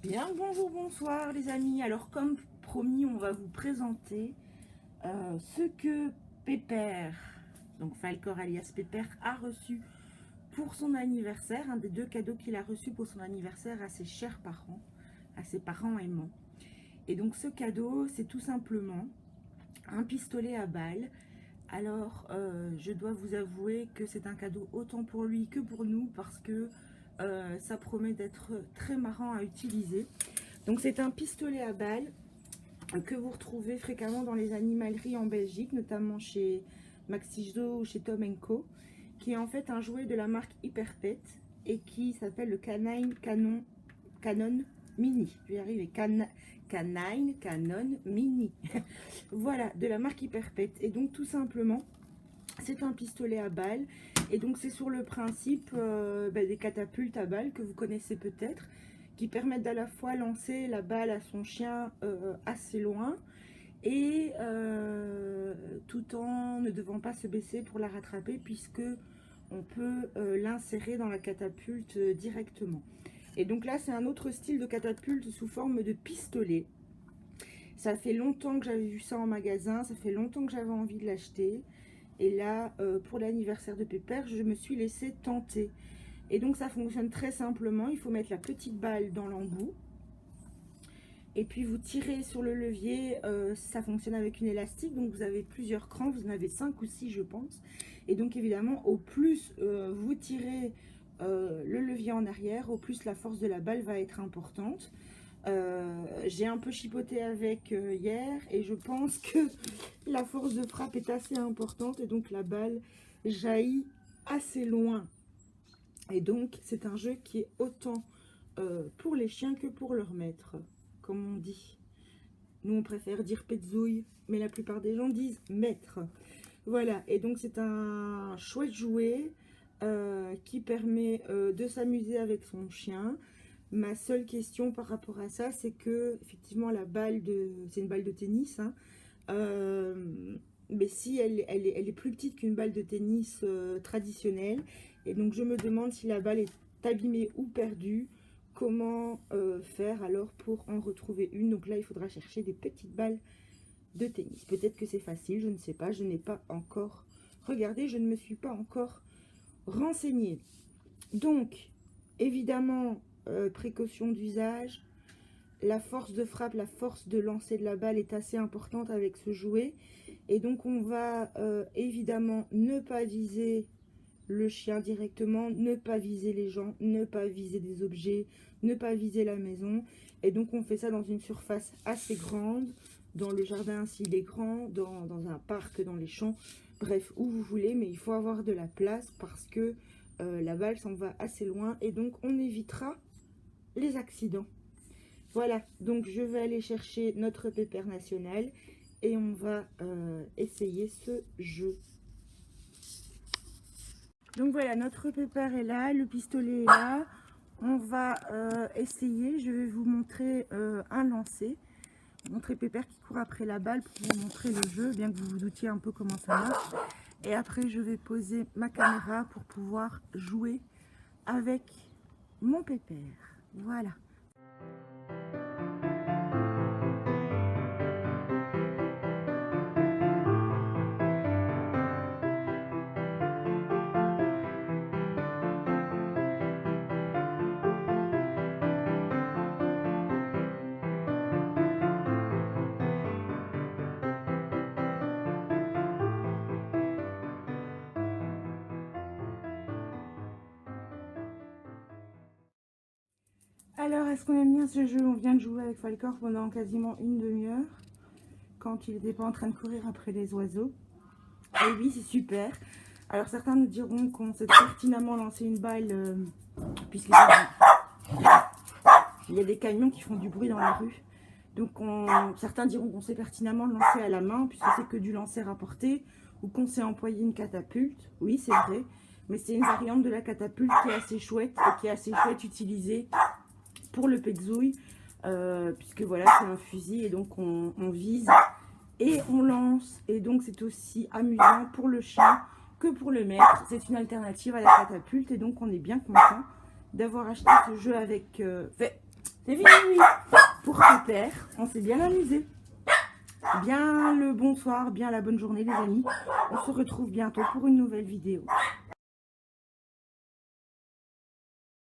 Bien, bonjour, bonsoir les amis. Alors comme promis, on va vous présenter ce que Pépère, donc Falcor alias Pépère, a reçu pour son anniversaire. Un des deux cadeaux qu'il a reçu pour son anniversaire à ses chers parents, à ses parents aimants. Et donc ce cadeau, c'est tout simplement un pistolet à balles. Alors je dois vous avouer que c'est un cadeau autant pour lui que pour nous parce que ça promet d'être très marrant à utiliser. Donc c'est un pistolet à balles que vous retrouvez fréquemment dans les animaleries en Belgique, notamment chez Maxiso ou chez Tom & Co, qui est en fait un jouet de la marque Hyperpet et qui s'appelle le Canine Canon Mini. Je vais y arriver, Canine Canon Mini. Voilà, de la marque Hyperpet. Et donc tout simplement, c'est un pistolet à balles. Et donc c'est sur le principe des catapultes à balles que vous connaissez peut-être, qui permettent à la fois lancer la balle à son chien assez loin et tout en ne devant pas se baisser pour la rattraper, puisque on peut l'insérer dans la catapulte directement. Et donc là c'est un autre style de catapulte sous forme de pistolet. Ça fait longtemps que j'avais vu ça en magasin, ça fait longtemps que j'avais envie de l'acheter. Et là, pour l'anniversaire de Pépère, je me suis laissée tenter. Et donc ça fonctionne très simplement, il faut mettre la petite balle dans l'embout. Et puis vous tirez sur le levier, ça fonctionne avec une élastique, donc vous avez plusieurs crans, vous en avez 5 ou 6 je pense. Et donc évidemment, au plus vous tirez le levier en arrière, au plus la force de la balle va être importante. J'ai un peu chipoté avec hier et je pense que la force de frappe est assez importante et donc la balle jaillit assez loin. Et donc c'est un jeu qui est autant pour les chiens que pour leur maître, comme on dit. Nous on préfère dire petzouille, mais la plupart des gens disent maître. Voilà, et donc c'est un chouette jouet qui permet de s'amuser avec son chien. Ma seule question par rapport à ça, c'est que effectivement la balle c'est une balle de tennis, hein, mais si elle est plus petite qu'une balle de tennis traditionnelle, et donc je me demande si la balle est abîmée ou perdue, comment faire alors pour en retrouver une. Donc là il faudra chercher des petites balles de tennis. Peut-être que c'est facile, je ne sais pas, je n'ai pas encore regardé, je ne me suis pas encore renseignée. Donc évidemment, précaution d'usage, la force de frappe, la force de lancer de la balle est assez importante avec ce jouet. Et donc on va évidemment ne pas viser le chien directement, ne pas viser les gens, ne pas viser des objets, ne pas viser la maison. Et donc on fait ça dans une surface assez grande, dans le jardin s'il est grand, dans un parc, dans les champs, bref, où vous voulez, mais il faut avoir de la place parce que la balle s'en va assez loin et donc on évitera les accidents. Voilà, donc je vais aller chercher notre Pépère national et on va essayer ce jeu. Donc voilà, notre Pépère est là, le pistolet est là. On va essayer, je vais vous montrer un lancer. Montrer Pépère qui court après la balle pour vous montrer le jeu, bien que vous vous doutiez un peu comment ça marche. Et après, je vais poser ma caméra pour pouvoir jouer avec mon Pépère. Voilà. Alors, est-ce qu'on aime bien ce jeu? On vient de jouer avec Falcor pendant quasiment une demi-heure, quand il n'était pas en train de courir après les oiseaux. Et oui, c'est super. Alors, certains nous diront qu'on sait pertinemment lancer une balle, puisqu'il y a des camions qui font du bruit dans la rue. Donc, certains diront qu'on sait pertinemment le lancer à la main, puisque c'est que du lancer à portée, ou qu'on sait employer une catapulte. Oui, c'est vrai. Mais c'est une variante de la catapulte qui est assez chouette, et qui est assez chouette utilisée pour le petzouille, puisque voilà, c'est un fusil et donc on vise et on lance, et donc c'est aussi amusant pour le chien que pour le maître. C'est une alternative à la catapulte et donc on est bien content d'avoir acheté ce jeu avec C'est fini, oui. Pour Pépère, on s'est bien amusé. Bien le bonsoir, bien la bonne journée les amis. On se retrouve bientôt pour une nouvelle vidéo.